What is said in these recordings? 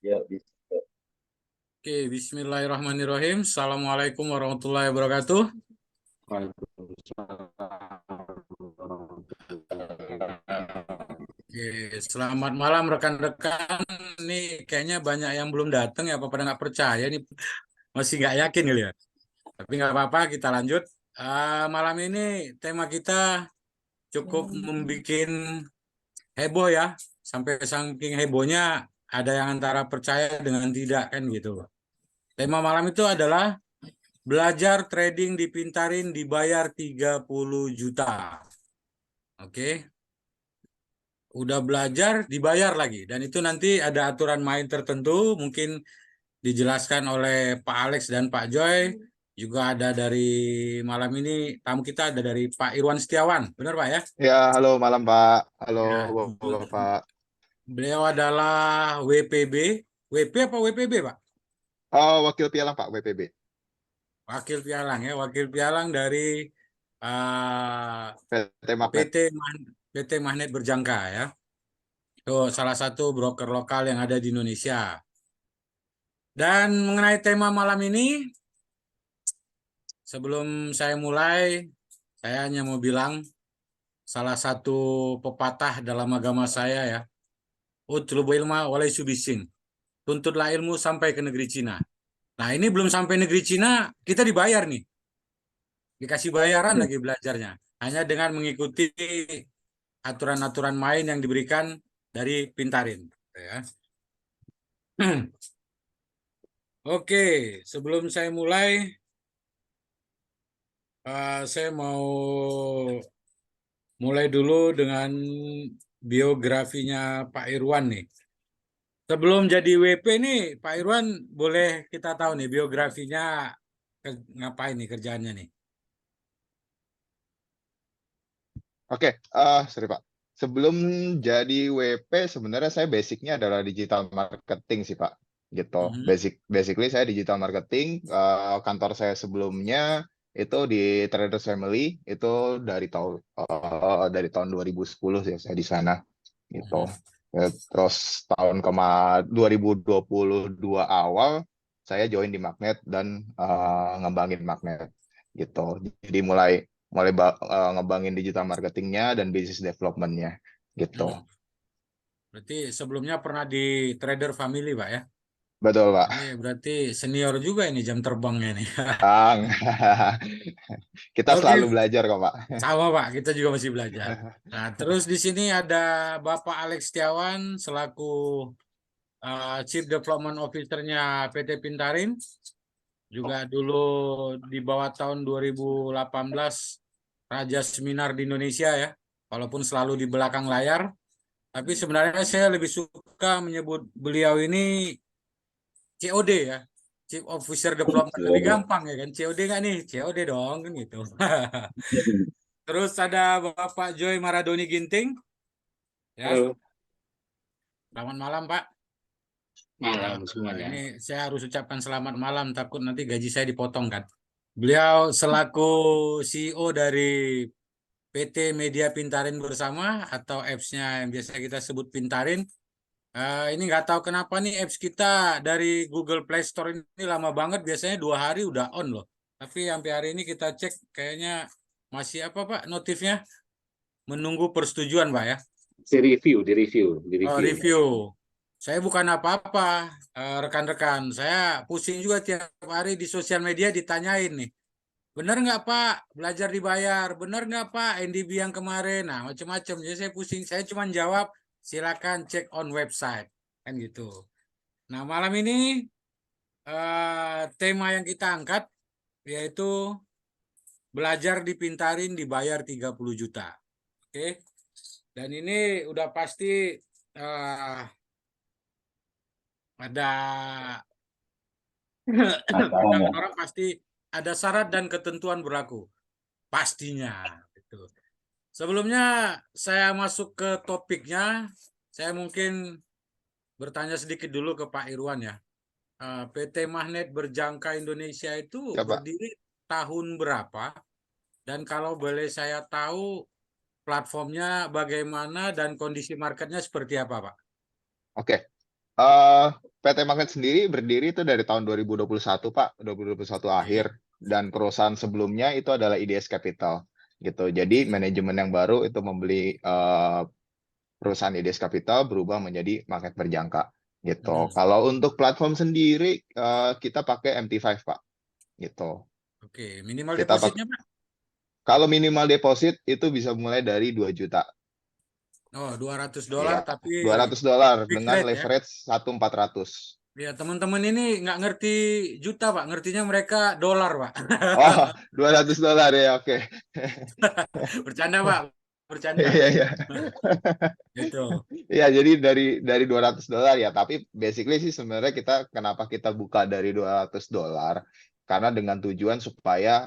Ya, bisa. Oke, Bismillahirrahmanirrahim. Assalamualaikum warahmatullahi wabarakatuh. Oke, selamat malam rekan-rekan. Ini kayaknya banyak yang belum datang ya, apa pada nggak percaya nih, masih nggak yakin kali ya. Tapi nggak apa-apa, kita lanjut. Malam ini tema kita cukup membuat heboh ya, sampai saking hebohnya ada yang antara percaya dengan tidak kan gitu. Tema malam itu adalah belajar trading di Pintarin dibayar 30 juta. Oke, udah belajar dibayar lagi. Dan itu nanti ada aturan main tertentu, mungkin dijelaskan oleh Pak Alex dan Pak Joy. Juga ada dari malam ini tamu kita ada dari Pak Irwan Setiawan. Benar Pak ya? Ya, halo malam Pak. Halo Ya, Bapak. beliau adalah WPB. WP apa WPB Pak? Oh, Wakil Pialang Pak, WPB. Wakil Pialang ya, wakil Pialang dari uh, PT Magnet. PT Magnet Berjangka ya. Itu salah satu broker lokal yang ada di Indonesia. Dan mengenai tema malam ini, sebelum saya mulai, saya hanya mau bilang salah satu pepatah dalam agama saya ya, Utlub ilma walai subising. Tuntutlah ilmu sampai ke negeri Cina. Nah ini belum sampai negeri Cina, kita dibayar nih. Dikasih bayaran lagi belajarnya. Hanya dengan mengikuti aturan-aturan main yang diberikan dari Pintarin. Ya. Oke, sebelum saya mulai, saya mau mulai dulu dengan biografinya Pak Irwan nih. Sebelum jadi WP nih, Pak Irwan boleh kita tahu nih biografinya ngapain nih kerjaannya nih. Oke, sorry Pak. Sebelum jadi WP, sebenarnya saya basicnya adalah digital marketing sih Pak. Gitu. Mhm. Basically saya digital marketing. Kantor saya sebelumnya itu di Traders Family. Itu dari tahun 2010 ya saya di sana. Gitu. Mhm. Terus tahun 2022 awal saya join di Magnet dan ngembangin Magnet gitu. Jadi mulai mulai ngembangin digital marketingnya dan business developmentnya gitu. Mhm. Berarti sebelumnya pernah di Trader Family, Pak ya? Betul Pak. Ini berarti senior juga ini jam terbangnya nih. Bang. Kita selalu Oke, belajar kok Pak. sama Pak, kita juga masih belajar. Nah, terus di sini ada Bapak Alex Setiawan selaku Chief Development Officer-nya PT Pintarin. Juga dulu di bawah tahun 2018 Raja Seminar di Indonesia ya. Walaupun selalu di belakang layar. Tapi sebenarnya saya lebih suka menyebut beliau ini COD ya. Chief Officer Development. Lebih gampang ya kan. COD nggak nih? COD dong kan gitu. Terus ada Bapak Joy Maradoni Ginting. Ya, Halo, selamat malam Pak. malam Ini semuanya. saya harus ucapkan selamat malam, takut nanti gaji saya dipotong kan. Beliau selaku CEO dari PT Media Pintarin Bersama atau apps-nya yang biasa kita sebut Pintarin. Ini nggak tahu kenapa nih apps kita dari Google Play Store ini lama banget, biasanya 2 hari udah on loh. Tapi sampai hari ini kita cek kayaknya masih apa Pak notifnya? Menunggu persetujuan Pak ya. Di Oh, review. review. Saya bukan apa-apa, rekan-rekan. Saya pusing juga tiap hari di sosial media ditanyain nih. Benar nggak Pak belajar dibayar? Benar nggak Pak NDB yang kemarin? Nah, macam-macam. Jadi saya pusing. Saya cuma jawab, silakan cek on website. Kan gitu. Nah, malam ini tema yang kita angkat yaitu belajar dipintarin dibayar 30 juta. Oke. Dan ini udah pasti eh, ada pandangan orang pasti ada syarat dan ketentuan berlaku. Pastinya. Gitu. Sebelumnya saya masuk ke topiknya, saya mungkin bertanya sedikit dulu ke Pak Irwan ya. PT Magnet Berjangka Indonesia itu Ya, Pak. berdiri tahun berapa? Dan kalau boleh saya tahu platformnya bagaimana dan kondisi marketnya seperti apa, Pak? Oke. PT Magnet sendiri berdiri itu dari tahun 2021, Pak, 2021 Oke. akhir, dan perusahaan sebelumnya itu adalah IDS Capital gitu. Jadi manajemen yang baru itu membeli perusahaan IDS Capital berubah menjadi Magnet Berjangka gitu. Mhm. Kalau untuk platform sendiri kita pakai MT5, Pak, gitu. Oke, minimal Kita pakai depositnya, Pak? Kalau minimal deposit itu bisa mulai dari 2 juta. Oh, $200 Iya, tapi $200 fixed dengan rate ya. leverage 1.400. Ya, teman-teman ini nggak ngerti juta, Pak. Ngertinya mereka dolar, Pak. Oh, $200 ya, oke. Bercanda, Pak. Bercanda. Iya, iya. Gitu. Iya, jadi dari $200 ya, tapi basically sih sebenarnya kenapa kita buka dari $200? Karena dengan tujuan supaya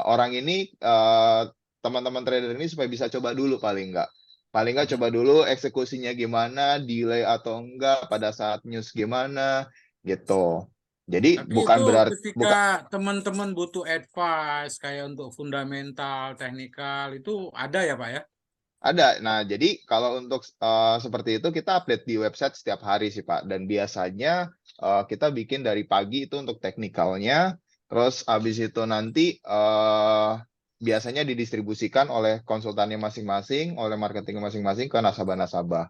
orang ini teman-teman trader ini supaya bisa coba dulu paling nggak Mhm. coba dulu eksekusinya gimana, delay atau enggak pada saat news gimana gitu. Jadi Tapi bukan itu berarti ketika teman-teman butuh advice kayak untuk fundamental, teknikal itu ada ya, Pak ya? Ada. Nah, jadi kalau untuk seperti itu kita update di website setiap hari sih, Pak. Dan biasanya kita bikin dari pagi itu untuk teknikalnya, terus habis itu nanti biasanya didistribusikan oleh konsultannya masing-masing, oleh marketing masing-masing ke nasabah-nasabah.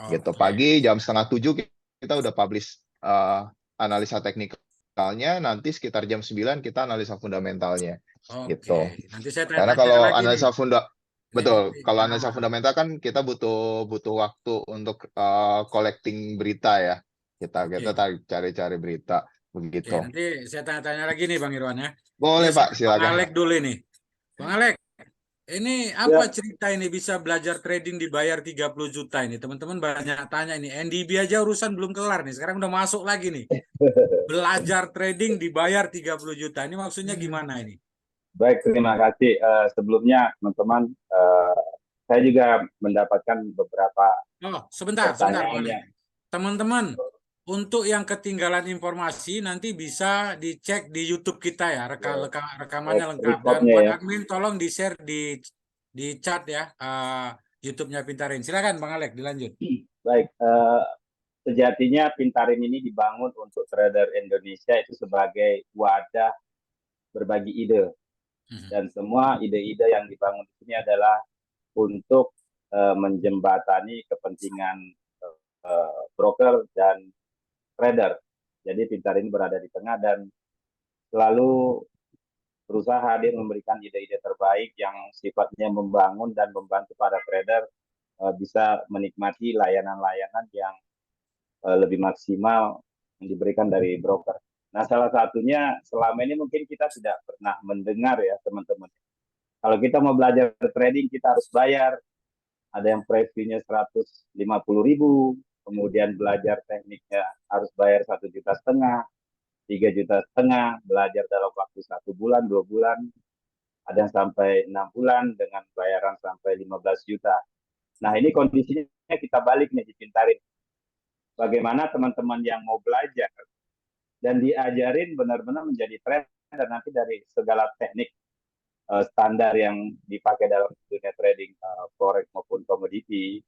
Gitu. Oke, Pagi jam 6:30 kita udah publish analisa teknikalnya, nanti sekitar jam 9 kita analisa fundamentalnya. oke. Gitu. Nanti saya Karena tanya-tanya kalau lagi nih. analisa Ini betul, topik. kalau analisa Nah, fundamental kan kita butuh waktu untuk collecting berita ya. Kita oke. cari-cari berita Oke, begitu. nanti saya tanya-tanya lagi nih Bang Irwan ya. Ini Boleh, saya Pak, ke Bang silakan, Alek Pak. dulu nih. Bang Alek, ini apa Ya, cerita ini bisa belajar trading dibayar 30 juta ini? Teman-teman banyak tanya ini. NDB aja urusan belum kelar nih. Sekarang udah masuk lagi nih. Belajar trading dibayar 30 juta. Ini maksudnya gimana ini? baik, terima kasih. Sebelumnya, teman-teman, saya juga mendapatkan beberapa Oh, sebentar, Bang pertanyaan Alek. yang Teman-teman, untuk yang ketinggalan informasi nanti bisa dicek di YouTube kita ya, rekamannya lengkap. Dan recordnya buat ya. admin tolong di-share di chat ya YouTube-nya Pintarin. Silakan Bang Alek dilanjut. Baik, sejatinya Pintarin ini dibangun untuk trader Indonesia itu sebagai wadah berbagi ide. Mhm. Dan semua ide-ide yang dibangun di sini adalah untuk menjembatani kepentingan broker dan trader. Jadi Pintarin berada di tengah dan selalu berusaha hadir memberikan ide-ide terbaik yang sifatnya membangun dan membantu para trader bisa menikmati layanan-layanan yang lebih maksimal yang diberikan dari broker. Nah, salah satunya selama ini mungkin kita tidak pernah mendengar ya teman-teman. Kalau kita mau belajar trading kita harus bayar. Ada yang price fee-nya 150.000, kemudian belajar tekniknya harus bayar 1,5 juta, 3,5 juta, belajar dalam waktu 1 bulan, 2 bulan, ada yang sampai 6 bulan dengan bayaran sampai 15 juta. Nah, ini kondisinya kita balik nih dipintarin. Bagaimana teman-teman yang mau belajar dan diajarin benar-benar menjadi trader nanti dari segala teknik standar yang dipakai dalam dunia trading forex maupun komoditi,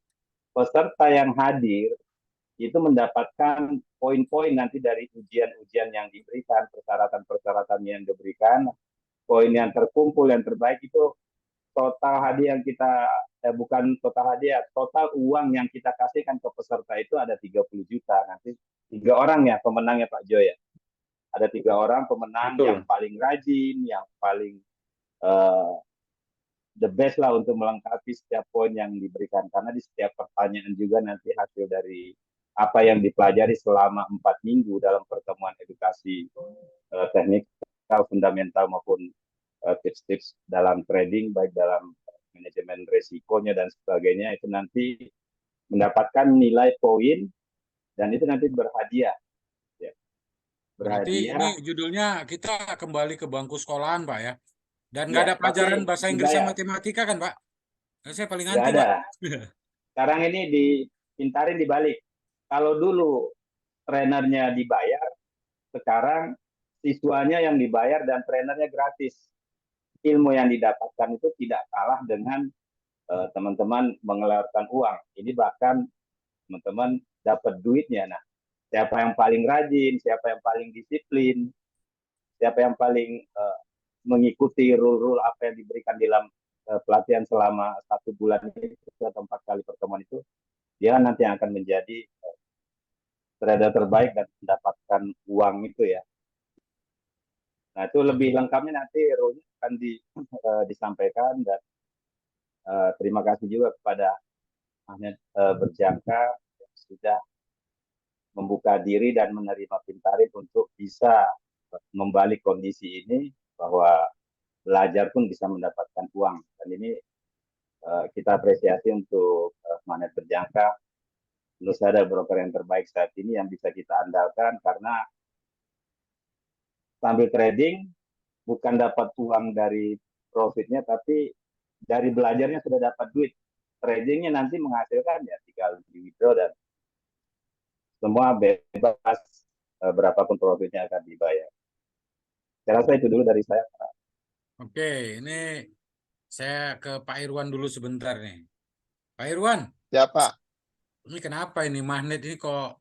peserta yang hadir itu mendapatkan poin-poin nanti dari ujian-ujian yang diberikan, persyaratan-persyaratan yang diberikan, poin yang terkumpul yang terbaik itu total hadiah yang kita bukan total hadiah, total uang yang kita kasihkan ke peserta itu ada 30 juta. Nanti 3 orang ya pemenangnya Pak Joy ya. Ada 3 orang pemenang Betul. yang paling rajin, yang paling uh, the best lah untuk melengkapi setiap poin yang diberikan. Karena di setiap pertanyaan juga nanti hasil dari apa yang dipelajari selama 4 minggu dalam pertemuan edukasi teknik fundamental maupun tips-tips dalam trading, baik dalam manajemen resikonya dan sebagainya, itu nanti mendapatkan nilai poin dan itu nanti berhadiah. Ya. Berarti ini Berhadiah, judulnya kita kembali ke bangku sekolahan, Pak ya. Dan nggak ya, ada pelajaran tapi bahasa Inggris sama dibayar. matematika kan, Pak? Kan saya paling Nggak anti, ada. Pak. Sekarang ini dipintarin dibalik. Kalau dulu trainernya dibayar, sekarang siswanya yang dibayar dan trainernya gratis. Ilmu yang didapatkan itu tidak kalah dengan teman-teman mengeluarkan uang. Ini bahkan teman-teman dapat duitnya. Nah, siapa yang paling rajin, siapa yang paling disiplin, siapa yang paling mengikuti rule-rule apa yang diberikan dalam pelatihan selama 1 bulan itu atau 4 kali pertemuan itu, dia nanti akan menjadi trader terbaik dan mendapatkan uang itu ya. Nah, itu lebih lengkapnya nanti rule akan disampaikan, dan terima kasih juga kepada Ahmed Berjangka yang sudah membuka diri dan menerima Pintarin untuk bisa membalik kondisi ini, bahwa belajar pun bisa mendapatkan uang. Dan ini kita apresiasi untuk Ahmed Berjangka. Menurut saya broker yang terbaik saat ini yang bisa kita andalkan, karena sambil trading bukan dapat uang dari profitnya, tapi dari belajarnya sudah dapat duit. Tradingnya nanti menghasilkan ya tinggal di withdraw dan semua bebas, berapapun profitnya akan dibayar. Saya rasa itu dulu dari saya, Pak. Oke, ini saya ke Pak Irwan dulu sebentar nih. Pak Irwan, Ya Pak. ini kenapa ini magnet ini kok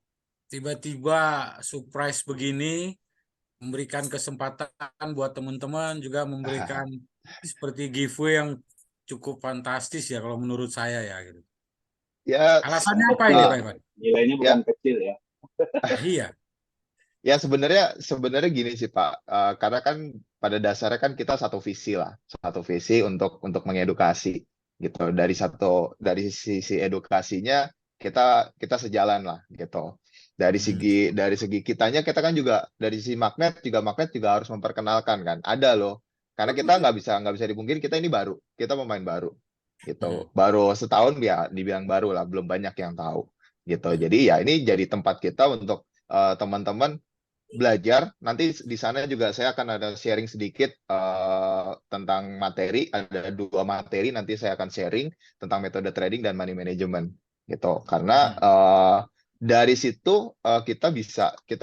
tiba-tiba surprise begini, memberikan kesempatan buat teman-teman, juga memberikan seperti giveaway yang cukup fantastis ya kalau menurut saya ya gitu. Ya, Alasannya apa ini Pak Irwan? Nilainya bukan kecil ya. Iya. ya sebenarnya gini sih Pak. Karena kan pada dasarnya kan kita satu visi lah, satu visi untuk mengedukasi gitu. Dari sisi edukasinya kita sejalan lah gitu. Dari segi kitanya, kita kan juga dari sisi magnet juga harus memperkenalkan kan. Ada loh. Karena kita nggak bisa dipungkiri, kita ini baru, kita pemain baru gitu. Baru setahun ya dibilang baru lah, belum banyak yang tahu gitu. Jadi ya ini jadi tempat kita untuk teman-teman belajar. Nanti di sana juga saya akan ada sharing sedikit tentang materi. Ada 2 materi nanti saya akan sharing tentang metode trading dan money management gitu. Karena dari situ kita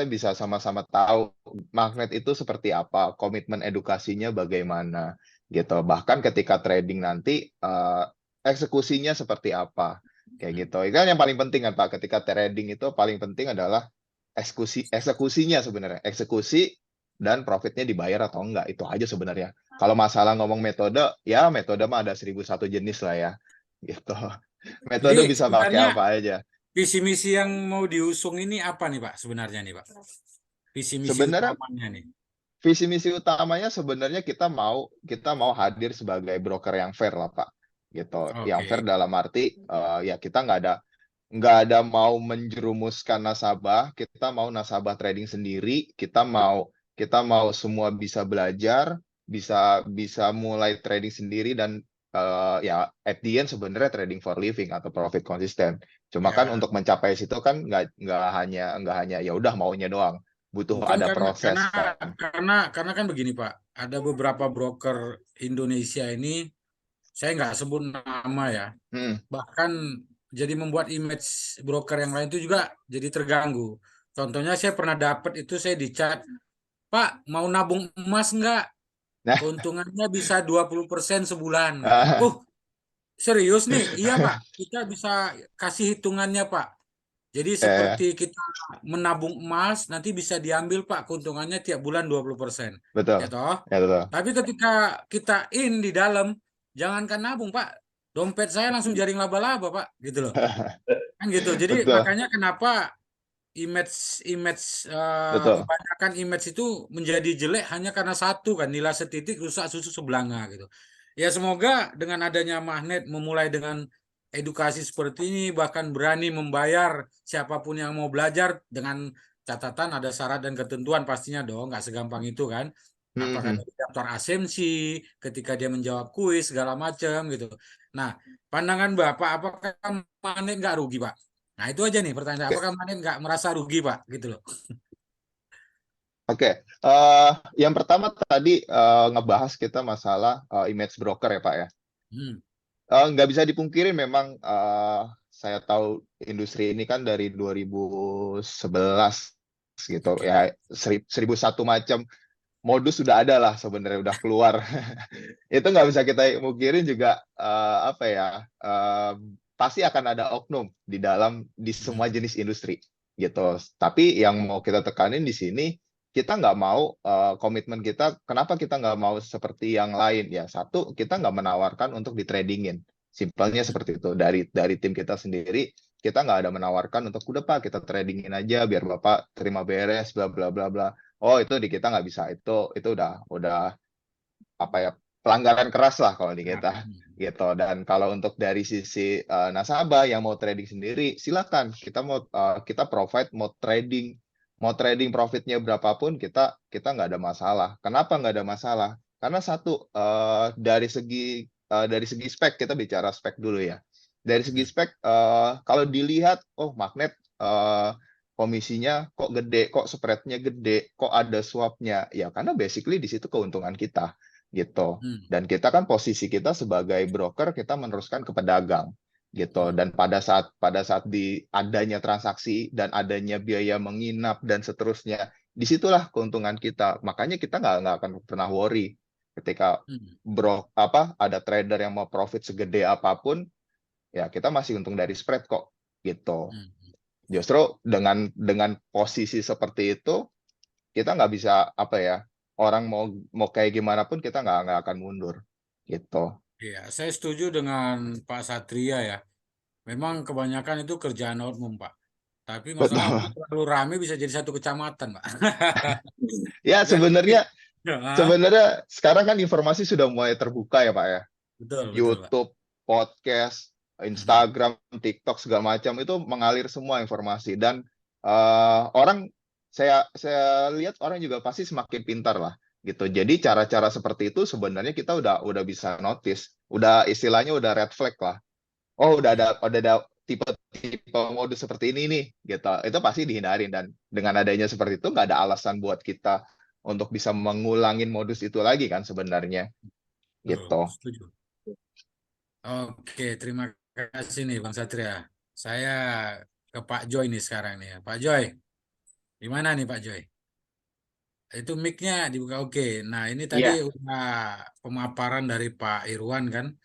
bisa sama-sama tahu magnet itu seperti apa, komitmen edukasinya bagaimana gitu. Bahkan ketika trading nanti eksekusinya seperti apa kayak gitu. Itu kan yang paling penting kan Pak. Ketika trading itu paling penting adalah eksekusinya sebenarnya, eksekusi dan profitnya dibayar atau enggak, itu aja sebenarnya. Kalau masalah ngomong metode, ya metode mah ada 1001 jenis lah ya, gitu. Metode Jadi bisa pakai sebenarnya apa aja. visi misi yang mau diusung ini apa nih Pak sebenarnya nih Pak? Visi misi Sebenarnya utamanya nih. visi misi utamanya sebenarnya kita mau hadir sebagai broker yang fair lah Pak, gitu. Yang fair Oke. dalam arti ya kita nggak ada mau menjerumuskan nasabah, kita mau nasabah trading sendiri, kita mau semua bisa belajar, bisa mulai trading sendiri, dan ya at the end sebenarnya trading for living atau profit konsisten. Cuma kan Ya. untuk mencapai situ kan nggak hanya ya udah maunya doang, butuh Bukan ada karena proses kan. kan begini Pak, ada beberapa broker Indonesia ini, saya nggak sebut nama ya, Hmm. bahkan jadi membuat image broker yang lain itu juga jadi terganggu. Contohnya saya pernah dapat itu, saya dicat, Pak mau nabung emas nggak? Nah, Keuntungannya bisa 20% sebulan gitu. Serius nih? Iya Pak, kita bisa kasih hitungannya Pak. Jadi seperti kita menabung emas, nanti bisa diambil Pak keuntungannya tiap bulan 20%. betul, Ya toh? ya betul. Tapi ketika kita di dalam, jangankan nabung Pak, dompet saya langsung jaring laba-laba Pak, gitu loh. Kan gitu. Jadi Betul, makanya kenapa betul. kebanyakan image itu menjadi jelek hanya karena satu kan, nilai setitik rusak susu sebelanga gitu. Ya semoga dengan adanya magnet memulai dengan edukasi seperti ini, bahkan berani membayar siapapun yang mau belajar, dengan catatan ada syarat dan ketentuan pastinya dong, nggak segampang itu kan. Apakah dari daftar asensi, ketika dia menjawab kuis segala macam gitu. Nah, pandangan Bapak, apakah magnet nggak rugi Pak? Nah itu aja nih pertanyaan, Oke, apakah magnet nggak merasa rugi Pak? Gitu loh. oke. Yang pertama tadi ngebahas kita masalah image broker ya Pak ya. Hmm. Nggak bisa dipungkiri memang saya tahu industri ini kan dari 2011 gitu. Oke. Ya 1001 macam modus sudah ada lah sebenarnya, udah keluar. Itu nggak bisa kita mungkirin juga, apa ya, pasti akan ada oknum di semua Hmm. jenis industri gitu. Tapi yang mau kita tekanin di sini, kita nggak mau, komitmen kita, kenapa kita nggak mau seperti yang lain ya? Satu, kita nggak menawarkan untuk di tradingin, simpelnya seperti itu. Dari tim kita sendiri, kita nggak ada menawarkan untuk udah Pak kita tradingin aja biar Bapak terima beres bla bla bla bla. Oh itu di kita nggak bisa, itu udah apa ya, pelanggaran keras lah kalau di Nah, kita gitu. Dan kalau untuk dari sisi, nasabah yang mau trading sendiri, silakan kita provide mau trading profitnya berapapun, kita nggak ada masalah. Kenapa nggak ada masalah? Karena satu, dari segi spek, kita bicara spek dulu ya. Dari segi spek, kalau dilihat, oh magnet, komisinya kok gede, kok spreadnya gede, kok ada swapnya, ya karena basically di situ keuntungan kita gitu. hmm. Dan kita kan posisi kita sebagai broker, kita meneruskan ke pedagang gitu. Dan pada saat di adanya transaksi dan adanya biaya menginap dan seterusnya, disitulah keuntungan kita. Makanya kita nggak akan pernah worry ketika Hmm. ada trader yang mau profit segede apapun, ya kita masih untung dari spread kok gitu. Hmm. Justru dengan posisi seperti itu, kita nggak bisa apa ya, orang mau kayak gimana pun kita nggak akan mundur gitu. Iya, saya setuju dengan Pak Satria ya. Memang kebanyakan itu kerjaan umum, Pak. Tapi masalahnya Betul. terlalu rame bisa jadi satu kecamatan, Pak. Ya Dan sebenarnya ya, sebenarnya sekarang kan informasi sudah mulai terbuka ya Pak ya. betul, betul, Pak. YouTube, podcast, Mhm. Instagram, TikTok segala macam itu mengalir semua informasi. Dan orang, saya lihat orang juga pasti semakin pintar lah gitu. Jadi cara-cara seperti itu sebenarnya kita udah bisa notice, udah istilahnya udah red flag lah. Oh Iya. udah ada tipe-tipe modus seperti ini nih gitu. Itu pasti dihindarin, dan dengan adanya seperti itu nggak ada alasan buat kita untuk bisa mengulangin modus itu lagi kan sebenarnya Betul, gitu. setuju. Oke, terima kasih nih Bang Satria. Saya ke Pak Joy nih sekarang nih ya. Pak Joy, gimana nih Pak Joy? Itu mic-nya dibuka oke. Nah, ini tadi Iya, udah pemaparan dari Pak Irwan kan.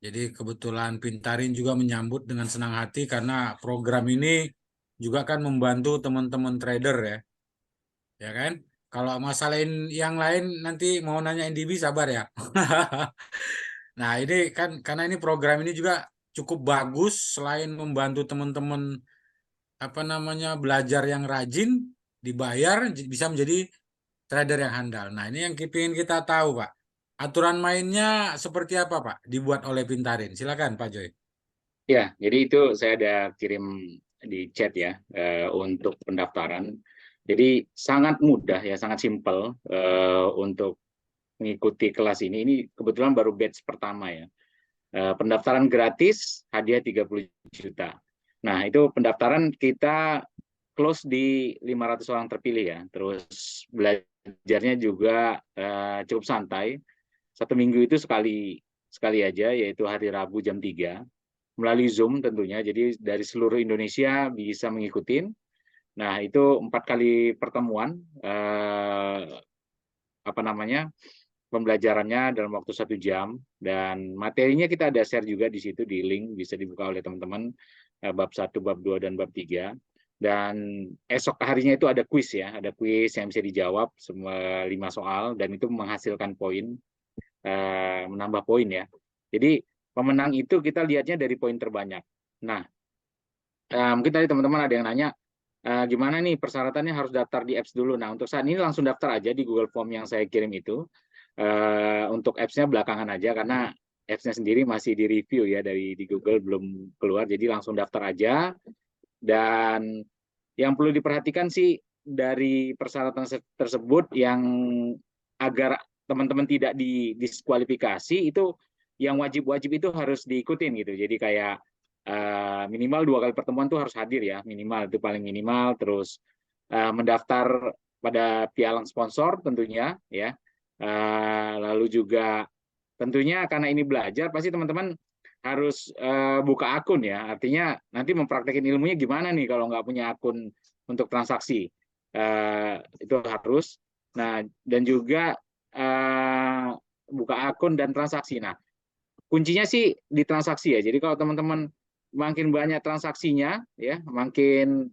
Jadi kebetulan Pintarin juga menyambut dengan senang hati karena program ini juga kan membantu teman-teman trader ya, ya kan? Kalau masalahin yang lain nanti mau nanya NDB sabar ya. Nah, ini kan karena ini program ini juga cukup bagus selain membantu teman-teman apa namanya belajar yang rajin, dibayar bisa menjadi trader yang handal. Nah, ini yang ingin kita tahu, Pak. Aturan mainnya seperti apa, Pak? Dibuat oleh Pintarin. Silakan, Pak Joy. ya. Jadi itu saya ada kirim di chat ya, untuk pendaftaran. Jadi sangat mudah ya, sangat simpel untuk mengikuti kelas ini. Ini kebetulan baru batch pertama ya. Pendaftaran gratis, hadiah 30 juta. Nah, itu pendaftaran kita close di 500 orang terpilih ya. Terus belajarnya juga cukup santai. Satu minggu itu sekali sekali aja, yaitu hari Rabu jam 3 melalui Zoom tentunya. Jadi dari seluruh Indonesia bisa mengikuti. Nah, itu 4 kali pertemuan, apa namanya, pembelajarannya dalam waktu 1 jam, dan materinya kita ada share juga di situ di link, bisa dibuka oleh teman-teman, bab 1, bab 2, dan bab 3. Dan esok harinya itu ada kuis ya, ada kuis yang bisa dijawab semua 5 soal, dan itu menghasilkan poin, menambah poin ya. Jadi pemenang itu kita lihatnya dari poin terbanyak. Nah, mungkin tadi teman-teman ada yang nanya, gimana nih persyaratannya, harus daftar di apps dulu. Nah, untuk saat ini langsung daftar aja di Google Form yang saya kirim itu. Untuk apps-nya belakangan aja karena apps-nya sendiri masih di review ya, di Google belum keluar. Jadi langsung daftar aja. Dan yang perlu diperhatikan sih dari persyaratan tersebut, yang agar teman-teman tidak didiskualifikasi, itu yang wajib-wajib itu harus diikutin gitu. Jadi kayak minimal 2 kali pertemuan tuh harus hadir ya, minimal itu paling minimal. Terus mendaftar pada pialang sponsor tentunya ya. Lalu juga tentunya karena ini belajar, pasti teman-teman harus buka akun ya. Artinya nanti mempraktekin ilmunya gimana nih kalau nggak punya akun untuk transaksi. itu harus. Nah, dan juga buka akun dan transaksi. Nah, kuncinya sih di transaksi ya. Jadi kalau teman-teman makin banyak transaksinya, ya, makin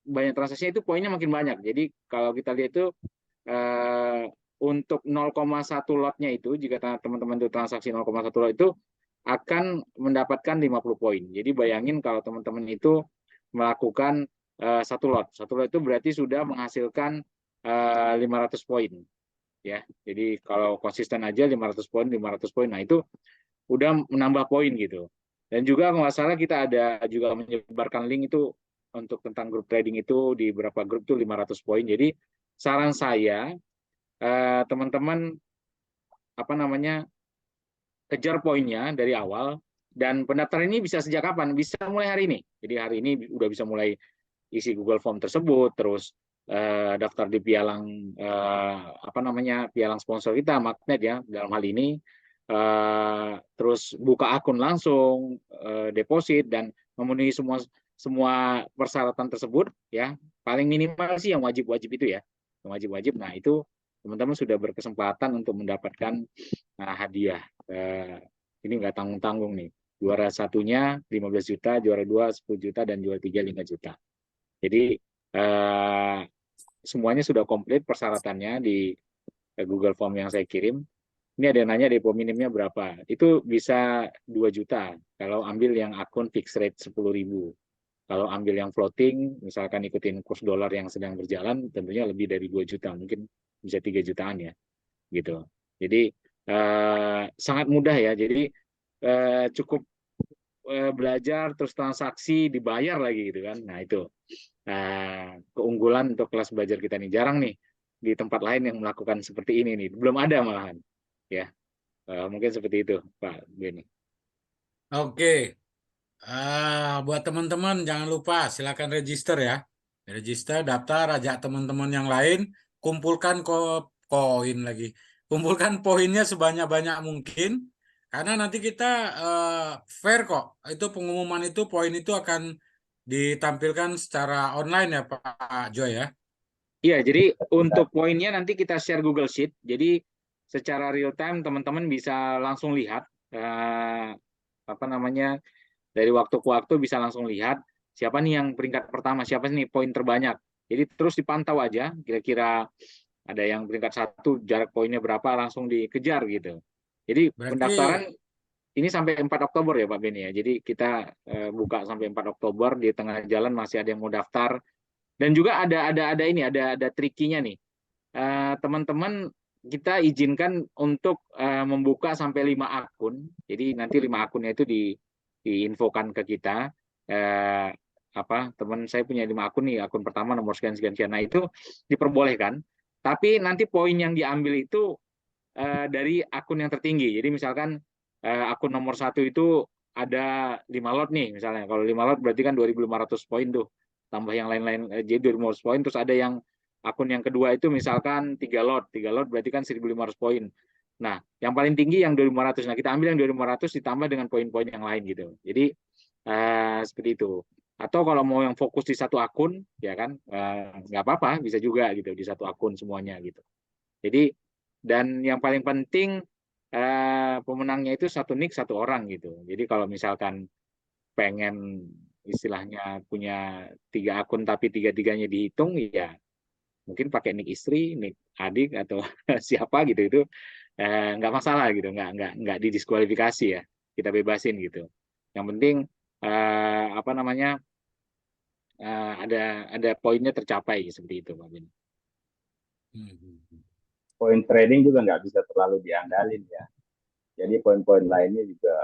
banyak transaksinya itu poinnya makin banyak. Jadi kalau kita lihat itu untuk 0,1 lotnya itu, jika teman-teman itu transaksi 0,1 lot itu akan mendapatkan 50 poin. Jadi bayangin kalau teman-teman itu melakukan satu lot. Satu lot itu berarti sudah menghasilkan 500 poin. Ya, jadi kalau konsisten aja 500 poin, 500 poin. Nah, itu udah menambah poin gitu. Dan juga kalau nggak salah kita ada juga menyebarkan link itu untuk tentang grup trading itu di beberapa grup itu 500 poin. Jadi saran saya teman-teman apa namanya kejar poinnya dari awal, dan pendaftaran ini bisa sejak kapan? Bisa mulai hari ini. Jadi hari ini udah bisa mulai isi Google Form tersebut, terus daftar di pialang apa namanya pialang sponsor kita magnet ya dalam hal ini, terus buka akun langsung, deposit dan memenuhi semua persyaratan tersebut ya. Paling minimal sih yang wajib-wajib itu ya, yang wajib-wajib. Nah, itu teman-teman sudah berkesempatan untuk mendapatkan hadiah. Ini nggak tanggung-tanggung nih. Juara satunya 15 juta, juara 2 10 juta, dan juara 3 5 juta. Jadi semuanya sudah komplit persyaratannya di Google Form yang saya kirim. Ini ada yang nanya depo minimnya berapa. Itu bisa 2 juta kalau ambil yang akun fixed rate 10.000. Kalau ambil yang floating, misalkan ikutin kurs dolar yang sedang berjalan, tentunya lebih dari 2 juta, mungkin bisa 3 jutaan ya, gitu. Jadi sangat mudah ya. Jadi cukup belajar, terus transaksi, dibayar lagi gitu kan. Nah, itu keunggulan untuk kelas belajar kita nih. Jarang nih di tempat lain yang melakukan seperti ini nih. Belum ada malahan. Ya, mungkin seperti itu, Pak Beni. Oke. Buat teman-teman jangan lupa silakan register ya. Register, daftar, ajak teman-teman yang lain, kumpulkan koin lagi. Kumpulkan poinnya sebanyak-banyak mungkin karena nanti kita fair kok. Itu pengumuman itu poin itu akan ditampilkan secara online ya Pak Joy ya. Iya, jadi untuk poinnya nanti kita share Google Sheet. Jadi secara real time teman-teman bisa langsung lihat apa namanya, dari waktu ke waktu bisa langsung lihat siapa nih yang peringkat pertama, siapa nih poin terbanyak. Jadi terus dipantau aja, kira-kira ada yang peringkat 1 jarak poinnya berapa, langsung dikejar gitu. Jadi Berarti pendaftaran ini sampai 4 Oktober ya Pak Beni ya. Jadi kita buka sampai 4 Oktober, di tengah jalan masih ada yang mau daftar. Dan juga ada ini, ada trikinya nih. Teman-teman kita izinkan untuk membuka sampai 5 akun. Jadi nanti 5 akunnya itu diinfokan ke kita. Teman saya punya 5 akun nih, akun pertama nomor sekian sekian sekian. Nah, itu diperbolehkan. Tapi nanti poin yang diambil itu dari akun yang tertinggi. Jadi misalkan akun nomor 1 itu ada 5 lot nih misalnya. Kalau 5 lot berarti kan 2.500 poin tuh. Tambah yang lain-lain, jadi 2.500 poin. Terus ada yang akun yang kedua itu misalkan 3 lot. 3 lot berarti kan 1.500 poin. Nah, yang paling tinggi yang 2.500. Nah, kita ambil yang 2.500 ditambah dengan poin-poin yang lain gitu. Jadi seperti itu. Atau kalau mau yang fokus di satu akun, ya kan, nggak apa-apa, bisa juga gitu di satu akun semuanya gitu. Jadi, dan yang paling penting pemenangnya itu satu nick satu orang gitu. Jadi kalau misalkan pengen istilahnya punya 3 akun tapi tiga-tiganya dihitung, ya mungkin pakai nick istri, nick adik atau siapa gitu, itu nggak masalah gitu, nggak didiskualifikasi ya, kita bebasin gitu. Yang penting apa namanya ada poinnya tercapai seperti itu Pak Bin. Poin trading juga nggak bisa terlalu diandalin ya. Jadi poin-poin lainnya juga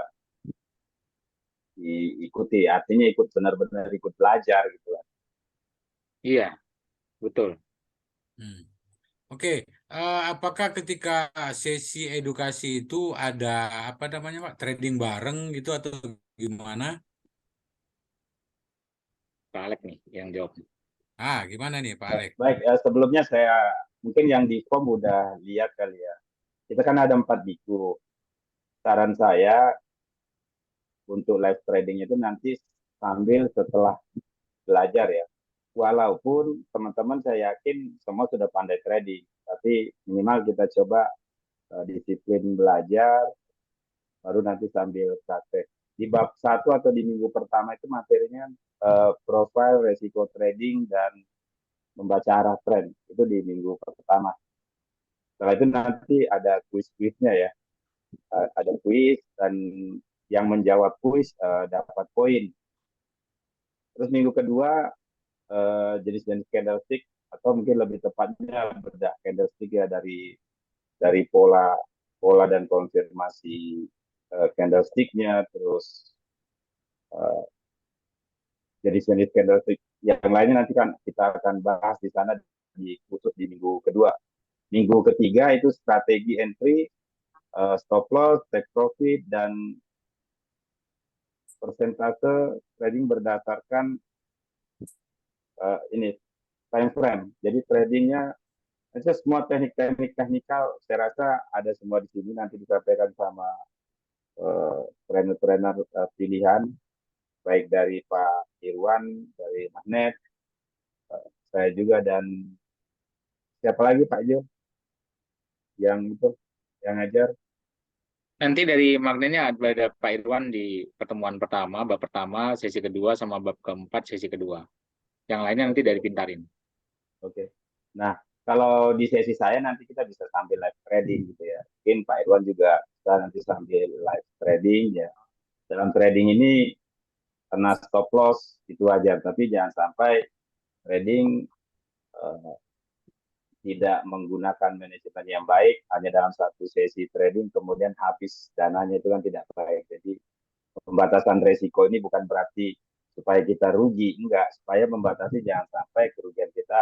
diikuti, artinya ikut benar-benar ikut belajar gitu kan. Iya, betul. Oke, apakah ketika sesi edukasi itu ada apa namanya Pak, trading bareng gitu atau gimana? Pak Alek nih yang jawab. Gimana nih Pak Alek? Baik, sebelumnya saya mungkin yang di form udah lihat kali ya. Kita kan ada 4 biku. Saran saya untuk live trading itu nanti sambil setelah belajar ya, walaupun teman-teman saya yakin semua sudah pandai trading, tapi minimal kita coba disiplin belajar, baru nanti sambil praktek. Di bab 1 atau di minggu pertama itu materinya profil resiko trading dan membaca arah tren, itu di minggu pertama. Setelah itu nanti ada kuis-kuisnya ya, ada kuis dan yang menjawab kuis dapat poin. Terus minggu kedua jenis-jenis candlestick atau mungkin lebih tepatnya bedah candlestick ya dari pola dan konfirmasi candlesticknya, terus jenis-jenis candlestick yang lainnya nanti kan kita akan bahas di sana khusus di minggu kedua. Minggu ketiga itu strategi entry, stop loss, take profit, dan persentase trading berdasarkan ini time frame. Jadi tradingnya itu semua teknik-teknik teknikal saya rasa ada semua di sini, nanti disampaikan sama trainer-trainer pilihan baik dari Pak Irwan, dari Magnet, saya juga, dan siapa lagi Pak Jo yang ngajar. Nanti dari magnetnya ada Pak Irwan di pertemuan pertama, bab pertama, sesi kedua, sama bab keempat, sesi kedua. Yang lainnya nanti dari Pintarin. Oke. Nah, kalau di sesi saya nanti kita bisa sambil live trading gitu ya. Mungkin Pak Irwan juga bisa nanti sambil live trading ya. Dalam trading ini kena stop loss itu wajar, tapi jangan sampai trading tidak menggunakan manajemen yang baik hanya dalam satu sesi trading kemudian habis dananya, itu kan tidak baik. Jadi pembatasan resiko ini bukan berarti supaya kita rugi, enggak, supaya membatasi jangan sampai kerugian kita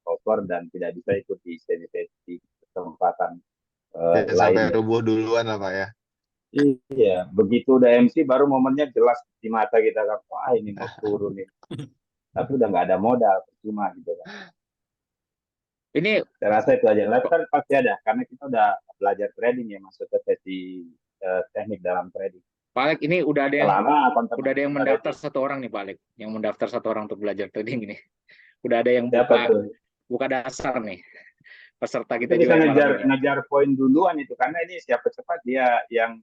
over dan tidak bisa ikut di sesi kesempatan Sampai lainnya. rubuh duluan lah Pak ya. Iya, begitu udah MC baru momennya jelas di mata kita kan, wah ini mau turun nih. Tapi udah nggak ada modal, cuma gitu kan. Ini Saya rasa itu aja. Live kan pasti ada, karena kita udah belajar trading ya, masuk ke sesi teknik dalam trading. Pak Alek, ini udah ada yang mendaftar trading. satu orang nih Pak Alek, yang mendaftar satu orang untuk belajar trading ini. Udah ada yang Siapa tuh? buka dasar nih. Peserta Kita kita bisa juga ngejar poin duluan itu, karena ini siapa cepat dia yang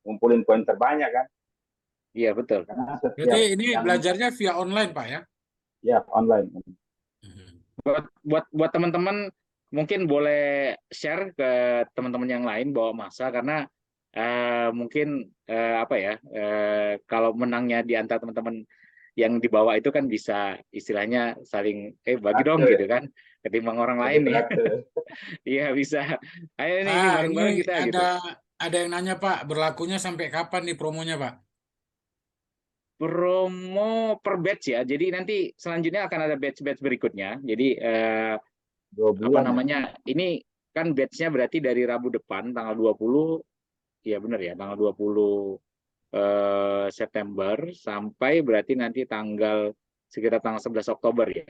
ngumpulin poin terbanyak kan. Iya betul. Karena Jadi ini belajarnya via online Pak ya? Ya online. Buat teman-teman mungkin boleh share ke teman-teman yang lain bawa masa, karena mungkin kalau menangnya di antara teman-teman yang dibawa itu kan bisa istilahnya saling bagi dong gitu kan, ketimbang orang lain nih. Iya bisa. Ayo nih ini bareng-bareng kita gitu. Ada yang nanya Pak, berlakunya sampai kapan nih promonya Pak? Promo per batch ya. Jadi nanti selanjutnya akan ada batch-batch berikutnya. Jadi 2 bulan ini kan batch-nya berarti dari Rabu depan tanggal 20, ya benar ya, tanggal 20 September sampai berarti nanti sekitar tanggal 11 Oktober ya.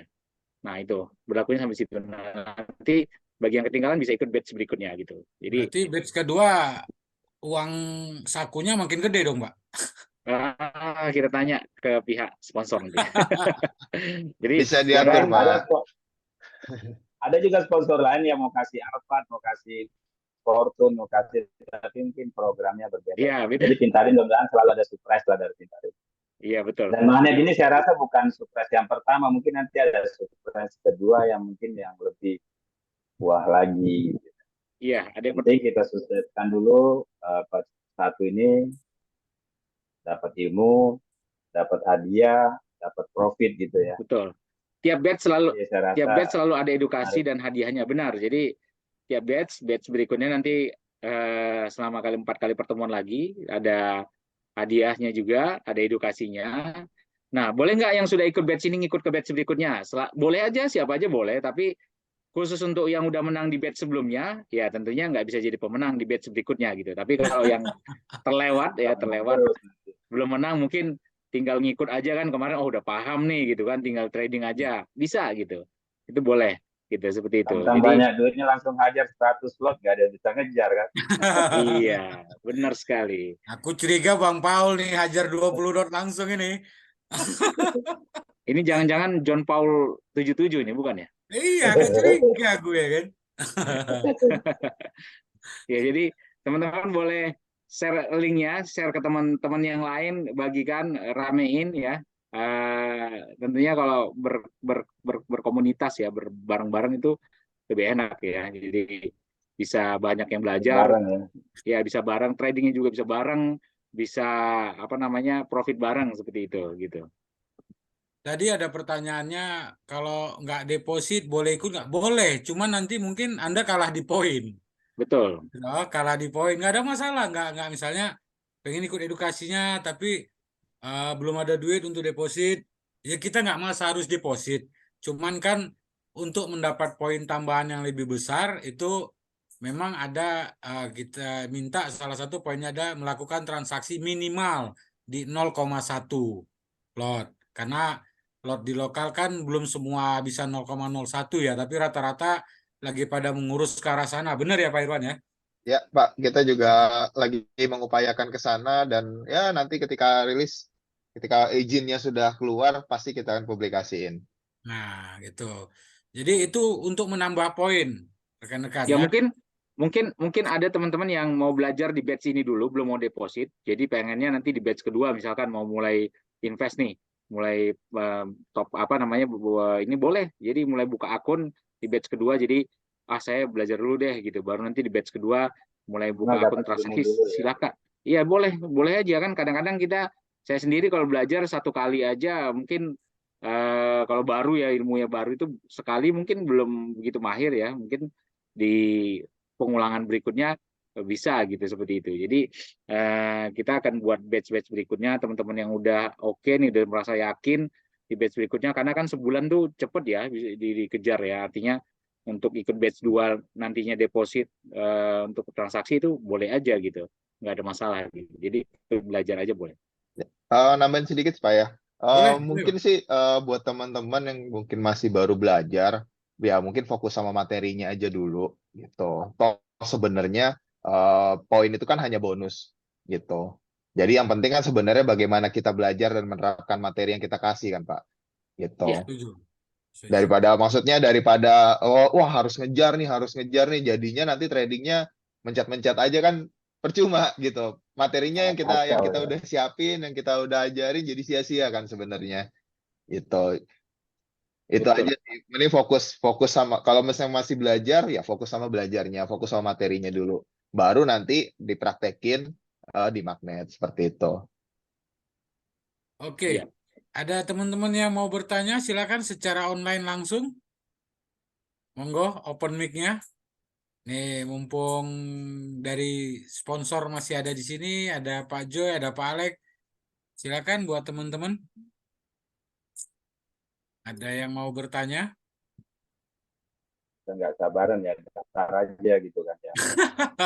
Nah, itu berlakunya sampai situ. Nah, nanti bagi yang ketinggalan bisa ikut batch berikutnya gitu. Jadi berarti batch kedua uang sakunya makin gede dong, Pak. Kita tanya ke pihak sponsor nanti. Jadi bisa diatur Pak. Ada juga sponsor lain yang mau kasih Alphard, mau kasih Fortune, mau kasih, tapi mungkin programnya berbeda. Iya, jadi Pintarin mudah-mudahan selalu ada surprise lah dari Pintarin. Iya betul. Dan Magnet ini saya rasa bukan surprise yang pertama, mungkin nanti ada surprise kedua yang mungkin yang lebih wah lagi. Iya, ada yang penting kita sukseskan dulu satu ini, dapat ilmu, dapat hadiah, dapat profit gitu ya. Betul. Tiap batch selalu ada edukasi dan hadiahnya, benar. Jadi tiap batch berikutnya nanti selama 4 kali pertemuan lagi ada hadiahnya juga, ada edukasinya. Nah, boleh nggak yang sudah ikut batch ini ngikut ke batch berikutnya? Boleh aja, siapa aja boleh, tapi khusus untuk yang udah menang di batch sebelumnya, ya tentunya nggak bisa jadi pemenang di batch berikutnya gitu. Tapi kalau yang terlewat, belum menang, mungkin tinggal ngikut aja kan, kemarin udah paham nih gitu kan, tinggal trading aja, bisa gitu. Itu boleh gitu, seperti itu. Jadi banyak duitnya langsung hajar 100 slot, gak ada yang bisa ngejar kan. Iya, benar sekali. Aku curiga Bang Paul nih hajar 20 lot langsung ini. Ini jangan-jangan John Paul 77 ini bukan ya? Iya, agak curiga gue kan. Ya, jadi teman-teman boleh share linknya, share ke teman-teman yang lain, bagikan, ramein ya. Tentunya kalau berkomunitas ya, bareng-bareng itu lebih enak ya. Jadi bisa banyak yang belajar, Bareng ya. ya bisa bareng, tradingnya juga bisa bareng, bisa apa namanya profit bareng seperti itu gitu. Tadi ada pertanyaannya, kalau nggak deposit boleh ikut nggak? Boleh, cuman nanti mungkin Anda kalah di poin. Betul, Oh, kalah di poin, nggak ada masalah. Nggak misalnya pengen ikut edukasinya, tapi belum ada duit untuk deposit. Ya kita nggak masa harus deposit. Cuman kan untuk mendapat poin tambahan yang lebih besar itu memang ada kita minta salah satu poinnya ada melakukan transaksi minimal di 0,1 lot. Karena lot di lokal kan belum semua bisa 0,01 ya, tapi rata-rata lagi pada mengurus ke arah sana. Benar ya Pak Irwan ya? Ya, Pak, kita juga lagi mengupayakan ke sana dan ya nanti ketika rilis, ketika izinnya sudah keluar, pasti kita akan publikasiin. Nah, gitu. Jadi itu untuk menambah poin, rekan-rekan ya ya. mungkin ada teman-teman yang mau belajar di batch ini dulu, belum mau deposit, jadi pengennya nanti di batch kedua misalkan mau mulai invest nih, mulai top apa namanya, ini boleh, jadi mulai buka akun di batch kedua, jadi saya belajar dulu deh gitu, baru nanti di batch kedua mulai Nah, buka akun dapat ilmu transaksi, dulu ya. silakan. Iya boleh, boleh aja kan, kadang-kadang saya sendiri kalau belajar satu kali aja mungkin, kalau baru ya, ilmunya baru itu sekali mungkin belum begitu mahir ya, mungkin di pengulangan berikutnya bisa gitu, seperti itu. Jadi kita akan buat batch-batch berikutnya, teman-teman yang udah oke nih dan merasa yakin di batch berikutnya, karena kan sebulan tuh cepet ya bisa dikejar ya, artinya untuk ikut batch 2 nantinya deposit untuk transaksi itu boleh aja gitu, nggak ada masalah gitu. Jadi belajar aja boleh. Nambahin sedikit, Pak ya. Boleh, boleh, Mungkin Pak. sih buat teman-teman yang mungkin masih baru belajar, ya mungkin fokus sama materinya aja dulu, gitu. Toh sebenarnya poin itu kan hanya bonus, gitu. Jadi yang penting kan sebenarnya bagaimana kita belajar dan menerapkan materi yang kita kasih kan, Pak, gitu. Ya, Setuju. Setuju. Daripada oh, wah harus ngejar nih, jadinya nanti tradingnya mencet-mencet aja kan percuma gitu. Materinya Nah, yang kacau kita ya. udah siapin, yang kita udah ajarin jadi sia-sia kan sebenarnya. Itu itu betul. aja sih. Mending fokus fokus sama, kalau misalnya masih belajar ya fokus sama belajarnya, fokus sama materinya dulu. Baru nanti dipraktekin di magnet seperti itu. Oke. Ya, Ada teman-teman yang mau bertanya, silakan secara online langsung. Monggo, open mic-nya. Nih, mumpung dari sponsor masih ada di sini, ada Pak Joy, ada Pak Alek. Silakan buat teman-teman. Ada yang mau bertanya? Kita nggak sabaran ya, daftar aja gitu kan ya.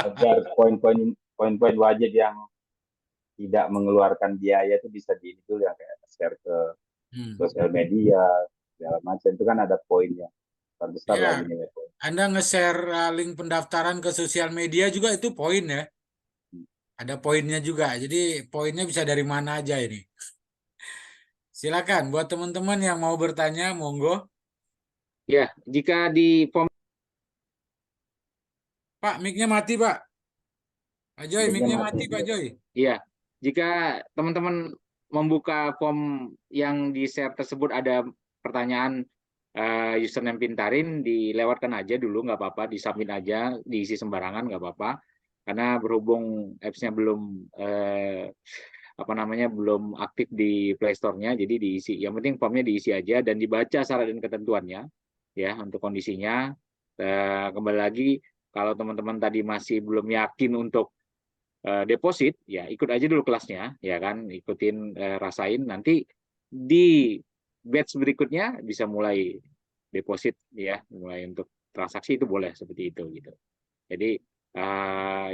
Agar poin-poin wajib yang tidak mengeluarkan biaya itu bisa di itu yang kayak share ke Hmm. sosial media segala macam, itu kan ada poinnya besar Ya, lagi nilai poin. Anda nge-share link pendaftaran ke sosial media juga itu poin ya. Ada poinnya juga. Jadi poinnya bisa dari mana aja ini. Silakan buat teman-teman yang mau bertanya, monggo. ya, jika di form Pak, mic-nya mati, Pak. Pak Joy, Mic-nya mic-nya mati. mati, Pak Joy. ya, jika teman-teman membuka form yang di share tersebut ada pertanyaan, username Pintarin, dilewatkan aja dulu, nggak apa-apa, disubmit aja, diisi sembarangan nggak apa-apa, karena berhubung apps-nya belum apa namanya, belum aktif di Play Store-nya, jadi diisi. Yang penting formnya diisi aja dan dibaca syarat dan ketentuannya ya untuk kondisinya. Kembali lagi, kalau teman-teman tadi masih belum yakin untuk deposit, ya ikut aja dulu kelasnya, ya kan, ikutin, rasain, nanti di batch berikutnya bisa mulai deposit ya, mulai untuk transaksi itu boleh seperti itu gitu. Jadi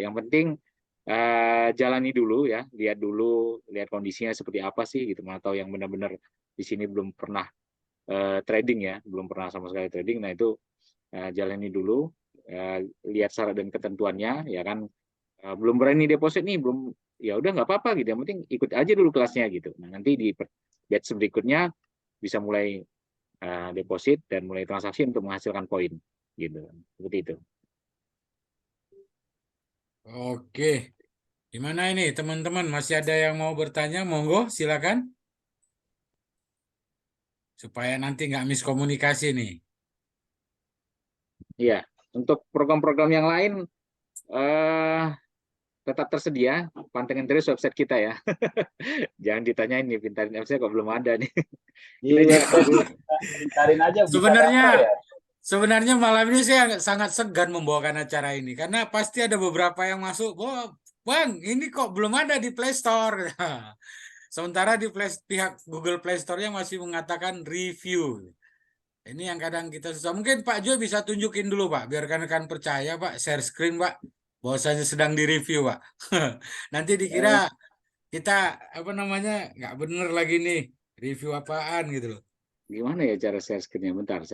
yang penting jalani dulu ya, lihat dulu, lihat kondisinya seperti apa sih gitu, atau yang benar-benar di sini belum pernah trading ya, belum pernah sama sekali trading, nah itu jalani dulu, lihat syarat dan ketentuannya ya kan. Belum berani deposit nih, belum, ya udah nggak apa-apa gitu, yang penting ikut aja dulu kelasnya gitu. Nah nanti batch berikutnya bisa mulai deposit dan mulai transaksi untuk menghasilkan poin, gitu. Seperti itu. Oke. Gimana ini teman-teman? Masih ada yang mau bertanya? Monggo, silakan. Supaya nanti nggak miskomunikasi nih. Iya, untuk program-program yang lain tetap tersedia, pantengin terus website kita ya. Jangan ditanyain nih, Pintarin FC kok belum ada nih. Di Kita juga website Pintarin aja bisa daftar ya. Sebenarnya malam ini saya sangat segan membawakan acara ini karena pasti ada beberapa yang masuk, "Oh, Bang, ini kok belum ada di Play Store." Sementara di pihak Google Play Store-nya masih mengatakan review. Ini yang kadang kita susah. Mungkin Pak Jo bisa tunjukin dulu, Pak, biar rekan-rekan percaya, Pak, share screen, Pak, bahwasanya sedang direview, Pak. Nanti dikira kita apa namanya nggak bener lagi nih review apaan gitu loh. gimana ya cara share screen-nya? Bentar,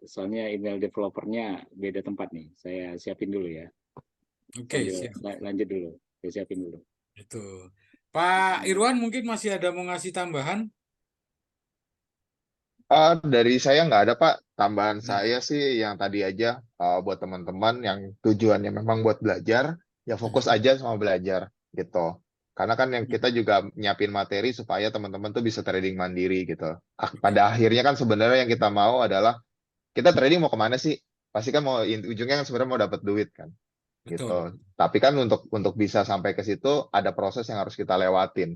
soalnya email developernya beda tempat nih. Saya siapin dulu ya. Oke, Sambil siap. lanjut dulu. Saya siapin dulu. Itu. Pak Irwan mungkin masih ada mau ngasih tambahan? Dari saya nggak ada Pak. Tambahan Nggak ada. saya sih yang tadi aja, buat teman-teman yang tujuannya memang buat belajar, ya fokus aja sama belajar gitu. Karena kan yang kita juga nyiapin materi supaya teman-teman tuh bisa trading mandiri gitu. Pada akhirnya kan sebenarnya yang kita mau adalah kita trading mau kemana sih? Pasti kan mau ujungnya kan sebenarnya mau dapat duit kan gitu. Betul. Tapi kan untuk bisa sampai ke situ ada proses yang harus kita lewatin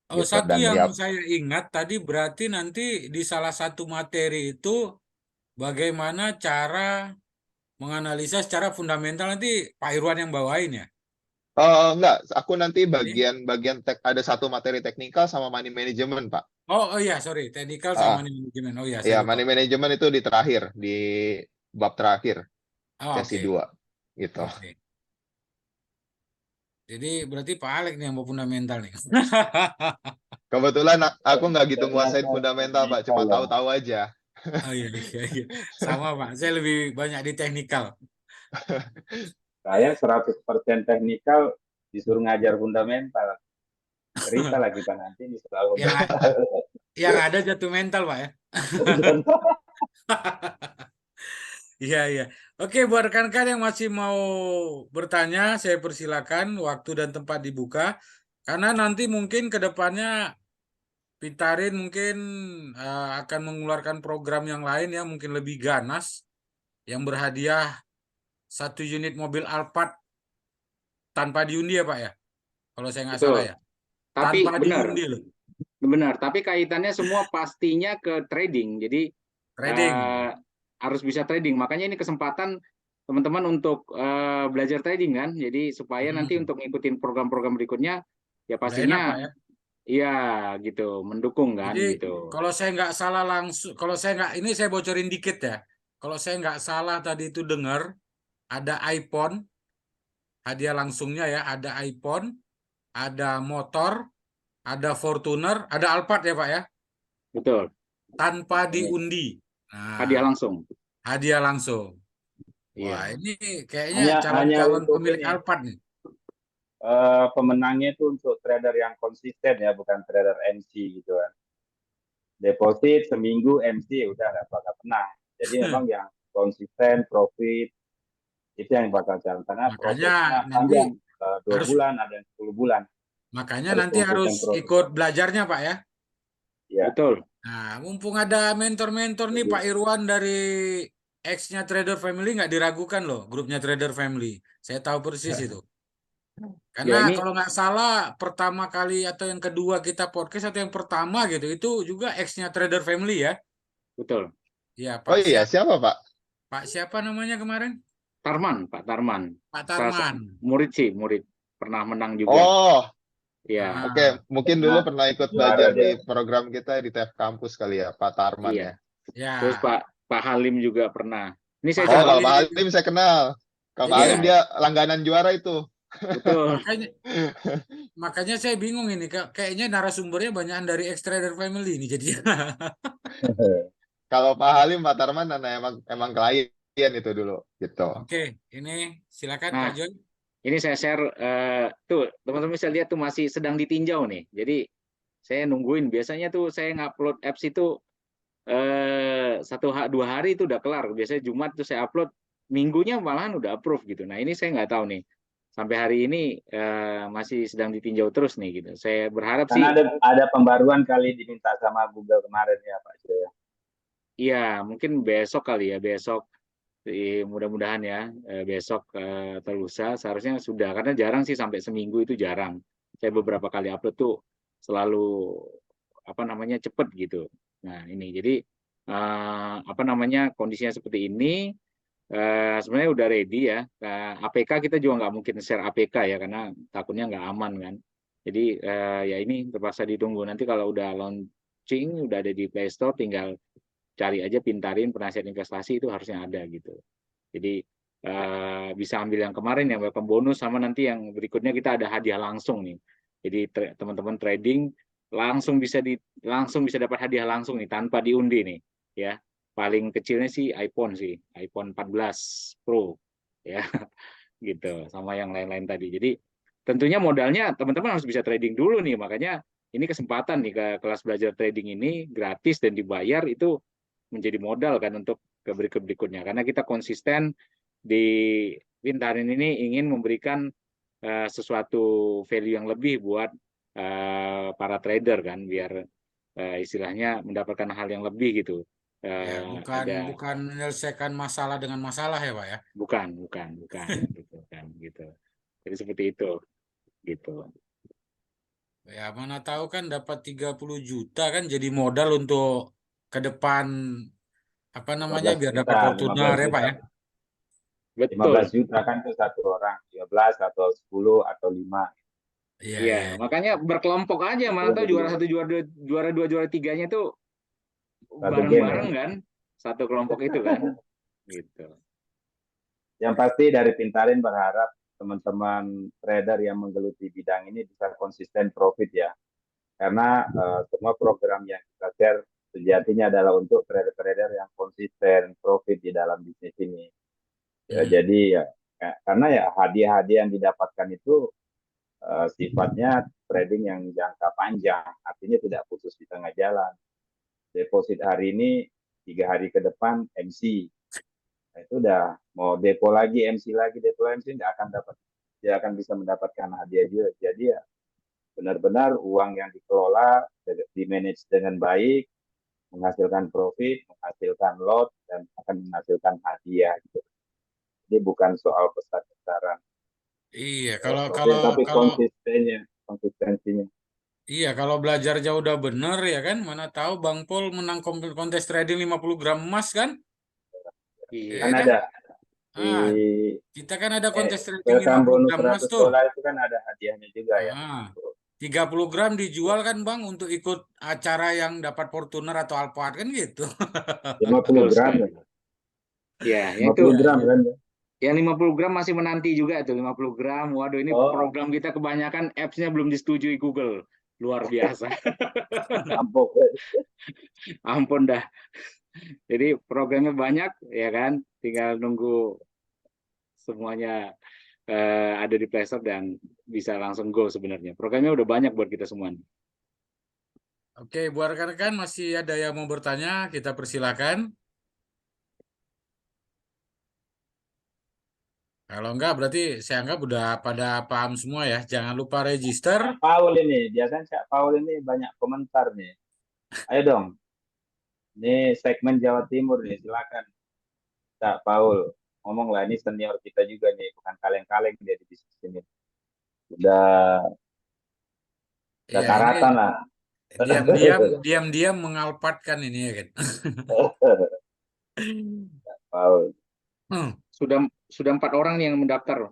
Oh, gitu. satu Dan yang ya saya ingat tadi berarti nanti di salah satu materi itu bagaimana cara menganalisa secara fundamental nanti Pak Irwan yang bawain ya. enggak, aku nanti Ini? bagian ada satu materi teknikal sama money management, Pak. Oh iya, sorry, technical sama Ah, money management. Oh iya, saya ya lupa. money management itu di terakhir, di bab terakhir, Oh, sesi oke. 2 gitu. Oke. Jadi berarti Pak Alek nih yang mau fundamental nih. Kebetulan aku nggak gitu nguasain Ternyata fundamental, Pak, teknikal cuma ya. tahu-tahu aja. Oh iya, iya, iya. Sama Pak, saya lebih banyak di teknikal. Saya 100% teknikal disuruh ngajar fundamental. Cerita lah kita nanti di soal Yang, fundamental. yang ada jatuh mental Pak ya. Iya, iya. Oke, buat rekan-rekan yang masih mau bertanya, saya persilakan waktu dan tempat dibuka. Karena nanti mungkin ke depannya Pintarin mungkin akan mengeluarkan program yang lain ya, mungkin lebih ganas, yang berhadiah 1 unit mobil Alphard tanpa diundi ya Pak ya, kalau saya nggak salah Betul. ya, Tapi tanpa benar, diundi loh, tapi kaitannya semua pastinya ke trading. Jadi trading. harus bisa trading. Makanya ini kesempatan teman-teman untuk belajar trading kan. Jadi supaya nanti Hmm, untuk ngikutin program-program berikutnya ya udah enak Pak pastinya ya. iya gitu, mendukung kan Jadi gitu. kalau saya nggak salah langsung, kalau saya nggak, ini saya bocorin dikit ya. Kalau saya nggak salah tadi itu dengar ada iPhone, hadiah langsungnya ya, ada iPhone, ada motor, ada Fortuner, ada Alphard ya Pak ya, Betul. tanpa Ini diundi. Hadiah Nah, langsung. hadiah langsung. Wah, Iya. ini kayaknya hanya calon-calon untuk pemilik ini Alphard nih. pemenangnya itu untuk trader yang konsisten ya, bukan trader MC gitu kan. Deposit seminggu MC udah nggak bakal pernah. Jadi memang yang konsisten profit itu yang bakal jalan. Karena Makanya prosesnya nanti panjang, 2 harus bulan ada yang 10 bulan makanya harus nanti harus konsisten profit. ikut belajarnya Pak ya. Ya, Betul. Nah, mumpung ada mentor-mentor nih Pak Irwan dari ex-nya Trader Family nggak diragukan loh, grupnya Trader Family. Saya tahu persis itu. Ya Karena ini kalau nggak salah pertama kali atau yang kedua kita podcast atau yang pertama gitu, itu juga ex-nya Trader Family ya. betul. Ya, Oh iya, siapa, Pak? Pak siapa namanya kemarin? Tarman, Pak Tarman. Pak Tarman. Murid sih, murid. Pernah menang juga. Oh, Ya, oke. Ah, Mungkin dulu pernah ikut juara belajar di dia. program kita di TF Kampus kali ya, Pak Tarman iya. ya. Terus ya, Pak Halim juga pernah. Ini Pak saya Oh, kalau contohin. Pak Halim. Halim saya kenal. Kalau Pak Ini Halim Iya, dia langganan juara itu. betul. makanya makanya saya bingung ini, kayaknya narasumbernya banyak dari ex Trader Family ini jadinya. Kalau Pak Halim, Pak Tarman, nah, emang klien itu dulu, gitu. Oke, ini silakan Pak Nah, John. ini saya share tuh teman-teman bisa lihat tuh masih sedang ditinjau nih. Jadi Saya nungguin. Biasanya tuh saya ngupload apps itu 2 hari itu udah kelar. Biasanya Jumat tuh saya upload, minggunya malahan udah approve gitu. Nah ini saya nggak tahu nih. Sampai hari ini masih sedang ditinjau terus nih gitu. Saya berharap Karena sih, ada pembaruan kali diminta sama Google kemarin ya Pak Jaya. iya mungkin besok kali ya, besok. Mudah-mudahan ya besok atau lusa seharusnya sudah, karena jarang sih sampai seminggu itu jarang. Saya beberapa kali upload tuh selalu apa namanya cepet gitu. Nah ini jadi apa namanya kondisinya seperti ini. Sebenarnya udah ready ya. APK kita juga nggak mungkin share APK ya karena takutnya nggak aman kan. Jadi ya ini terpaksa ditunggu. Nanti kalau udah launching, udah ada di Play Store, tinggal cari aja Pintarin penasihat investasi itu harusnya ada gitu. Jadi bisa ambil yang kemarin yang welcome bonus, sama nanti yang berikutnya kita ada hadiah langsung nih. Jadi teman-teman trading langsung bisa dapat hadiah langsung nih tanpa diundi nih ya. Paling kecilnya sih iPhone 14 Pro ya gitu, sama yang lain-lain tadi. Jadi tentunya modalnya teman-teman harus bisa trading dulu nih, makanya ini kesempatan nih ke kelas belajar trading ini gratis dan dibayar, itu menjadi modal kan untuk ke berikutnya, karena kita konsisten di Pintarin ini ingin memberikan sesuatu value yang lebih buat para trader kan, biar istilahnya mendapatkan hal yang lebih gitu. Ya, bukan menyelesaikan masalah dengan masalah ya, Pak ya. Bukan gitu kan gitu. Jadi seperti itu gitu. Ya, mana tahu kan dapat 30 juta kan jadi modal untuk ke depan apa namanya 15 biar juta, dapat Fortuner 15 ya, Pak juta. ya. 15 Betul. juta kan itu satu orang, 13 atau 10 atau 5. Iya, Iya, iya. makanya berkelompok aja, mana tahu juara 1, juara 2, juara 3-nya itu Satu game ya. bareng-bareng kan, satu kelompok itu kan, gitu. Yang pasti dari Pintarin berharap teman-teman trader yang menggeluti bidang ini bisa konsisten profit ya. Karena semua program yang kita share sejatinya adalah untuk trader-trader yang konsisten profit di dalam bisnis ini. Ya, jadi ya karena ya hadiah-hadiah yang didapatkan itu sifatnya trading yang jangka panjang, artinya tidak putus di tengah jalan. Deposit hari ini 3 hari ke depan MC, nah, itu udah mau depo lagi MC lagi, depo MC tidak akan bisa mendapatkan hadiah juga. Jadi ya benar-benar uang yang dikelola, di manage dengan baik, menghasilkan profit, menghasilkan lot, dan akan menghasilkan hadiah. Gitu. Jadi bukan soal besar-besaran Iya, profit, tapi konsistensinya. iya, kalau belajarnya udah bener ya kan, mana tahu Bang Pol menang kontes trading 50 gram emas kan? Iya. Iya Kan dah. ada di Ah, kita kan ada kontes trading welcome 50 bonus gram emas 100 tuh. dolar itu kan ada hadiahnya juga ya. Ah, 30 gram dijual kan Bang untuk ikut acara yang dapat Fortuner atau Alphard kan gitu. 50 Betul gram sekali. ya. Ya, yang itu 50 Iya, gram iya. kan ya. yang 50 gram masih menanti juga tuh 50 gram. Waduh, ini Oh, program kita kebanyakan apps-nya belum disetujui Google. Luar biasa. tampuk. Ampun dah. Jadi programnya banyak ya kan, tinggal nunggu semuanya ada di Play Store dan bisa langsung go sebenarnya. Programnya udah banyak buat kita semua. Oke, buat rekan-rekan masih ada yang mau bertanya, kita persilakan. Kalau enggak berarti saya anggap udah pada paham semua ya. Jangan lupa register. Kak Paul ini, biasanya Kak Paul ini banyak komentar nih. Ayo dong, ini segmen Jawa Timur nih, silakan Kak Paul. Ngomong lah, ini senior kita juga nih, bukan kaleng-kaleng dia di bisnis ini. Udah Ya, ini karatan lah. diam-diam mengalpatkan ini ya kan. Paul. Hmm. Sudah 4 orang nih yang mendaftar.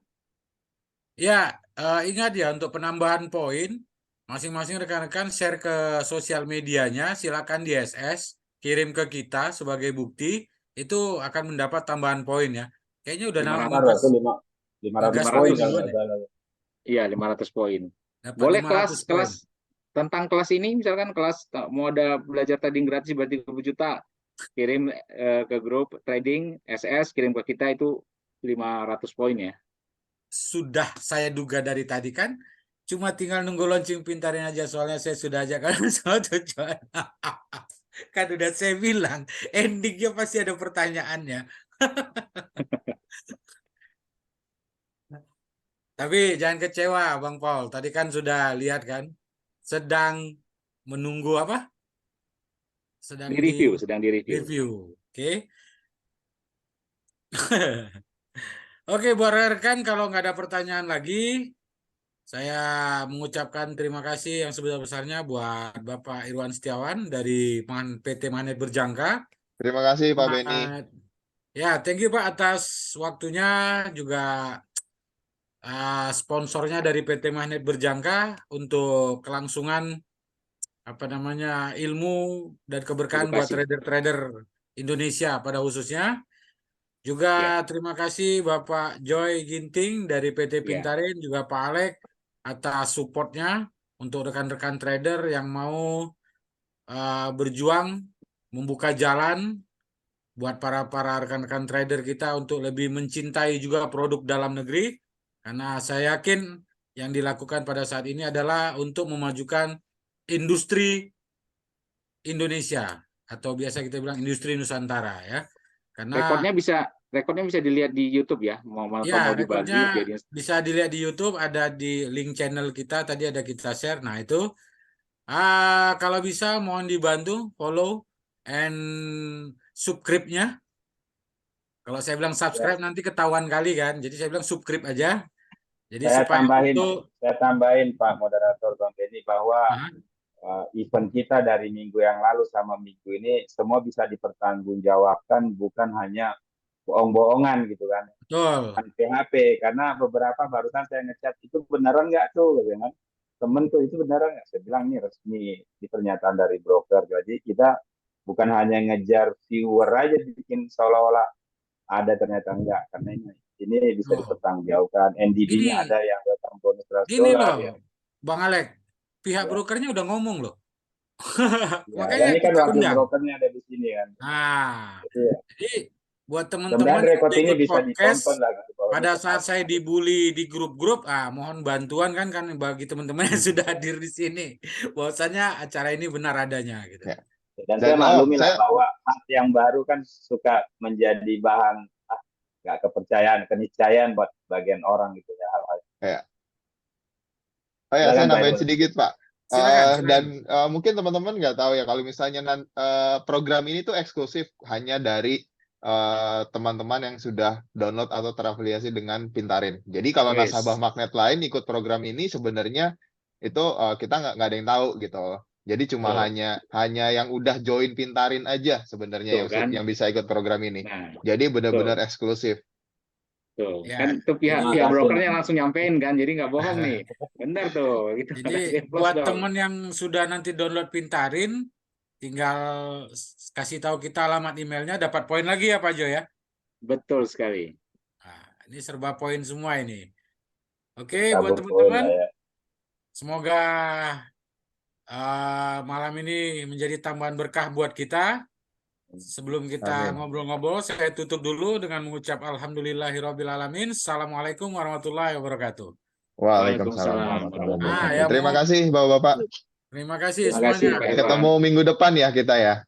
Ya, ingat ya untuk penambahan poin, masing-masing rekan-rekan share ke sosial medianya, silakan di SS, kirim ke kita sebagai bukti, itu akan mendapat tambahan poin ya. Kayaknya udah 500. Itu 500 ngegas poin poin kalau duluan nggak ya. salah. Iya, 500 poin. Dapat Boleh 500 poin. kelas tentang kelas ini, misalkan kelas mau ada belajar trading gratis berarti 30 juta, kirim ke grup trading SS, kirim ke kita itu 500 poin ya. Sudah saya duga dari tadi kan, Cuma tinggal nunggu launching Pintarin aja, soalnya saya sudah ajak kalian semua tujuan. Kan udah saya bilang, endingnya pasti ada pertanyaannya. Tapi jangan kecewa Bang Paul, tadi kan sudah lihat kan, sedang menunggu apa? Sedang Di review, sedang di review. review. Oke. Oke, buat rekan kalau nggak ada pertanyaan lagi, saya mengucapkan terima kasih yang sebesar-besarnya buat Bapak Irwan Setiawan dari PT Magnet Berjangka. Terima kasih Pak Beni. Ya, thank you Pak atas waktunya, juga sponsornya dari PT Magnet Berjangka untuk kelangsungan apa namanya ilmu dan keberkahan buat Edukasi. trader-trader Indonesia pada khususnya. Juga terima kasih Bapak Joy Ginting dari PT Pintarin, juga Pak Alek atas supportnya untuk rekan-rekan trader yang mau berjuang membuka jalan buat para rekan-rekan trader kita untuk lebih mencintai juga produk dalam negeri. Karena saya yakin yang dilakukan pada saat ini adalah untuk memajukan industri Indonesia atau biasa kita bilang industri Nusantara ya. Karena Rekodnya bisa dilihat di YouTube ya. Mau ya, dibagi rekodnya jadi bisa dilihat di YouTube, ada di link channel kita tadi ada kita share. Nah, itu kalau bisa mohon dibantu follow and subscribe-nya. Kalau saya bilang subscribe nanti ketahuan kali kan. Jadi saya bilang subscribe aja. Jadi Saya supaya tambahin Pak Moderator Bang Beni bahwa event kita dari minggu yang lalu sama minggu ini semua bisa dipertanggungjawabkan, bukan hanya bohong-bohongan gitu kan. betul. PHP, karena beberapa barusan saya ngechat itu beneran nggak tuh, gitu kan? Temen tuh itu beneran nggak? Saya bilang ini resmi, di pernyataan dari broker. Jadi kita bukan hanya ngejar viewer aja bikin seolah-olah ada, ternyata enggak, karena ini bisa dipertanggungjawabkan. NDB-nya ada yang datang bonus $100 Gini loh, ya. Bang Alek, pihak brokernya udah ngomong loh. Ya, Makanya ini kan kita wakil undang. brokernya ada di sini kan. Jadi buat Kemudian teman-teman rekod yang ini ikut bisa podcast, ditonton lah gitu. pada saat saya dibully di grup-grup, mohon bantuan kan bagi teman-teman yang sudah hadir di sini, bahwasanya acara ini benar adanya gitu. Ya. Dan saya maklumi lah bahwa hal yang baru kan suka menjadi bahan nggak kepercayaan, keniscayaan buat bagian orang gitu ya. Ya. Oh ya, saya nambahin sedikit Pak. Silakan. Dan mungkin teman-teman nggak tahu ya kalau misalnya program ini tuh eksklusif hanya dari teman-teman yang sudah download atau terafiliasi dengan Pintarin. Jadi kalau nasabah magnet lain ikut program ini sebenarnya itu kita nggak ada yang tahu gitu. Jadi cuma hanya yang udah join Pintarin aja sebenarnya yang bisa ikut program ini. Jadi benar-benar eksklusif. Tuh, kan tuh pihak brokernya langsung nyampein kan, jadi nggak bohong nih. Benar tuh. Gitu. Jadi buat teman yang sudah nanti download Pintarin, tinggal kasih tahu kita alamat emailnya, dapat poin lagi ya Pak Jo ya? Betul sekali. Nah, ini serba poin semua ini. Oke, buat teman-teman, semoga malam ini menjadi tambahan berkah buat kita. Sebelum kita ngobrol-ngobrol, saya tutup dulu dengan mengucap alhamdulillahirrabbilalamin. Assalamualaikum warahmatullahi wabarakatuh. Waalaikumsalam warahmatullahi wabarakatuh. Ya, Terima kasih Bapak-Bapak. Terima kasih semuanya. Ketemu minggu depan ya kita ya.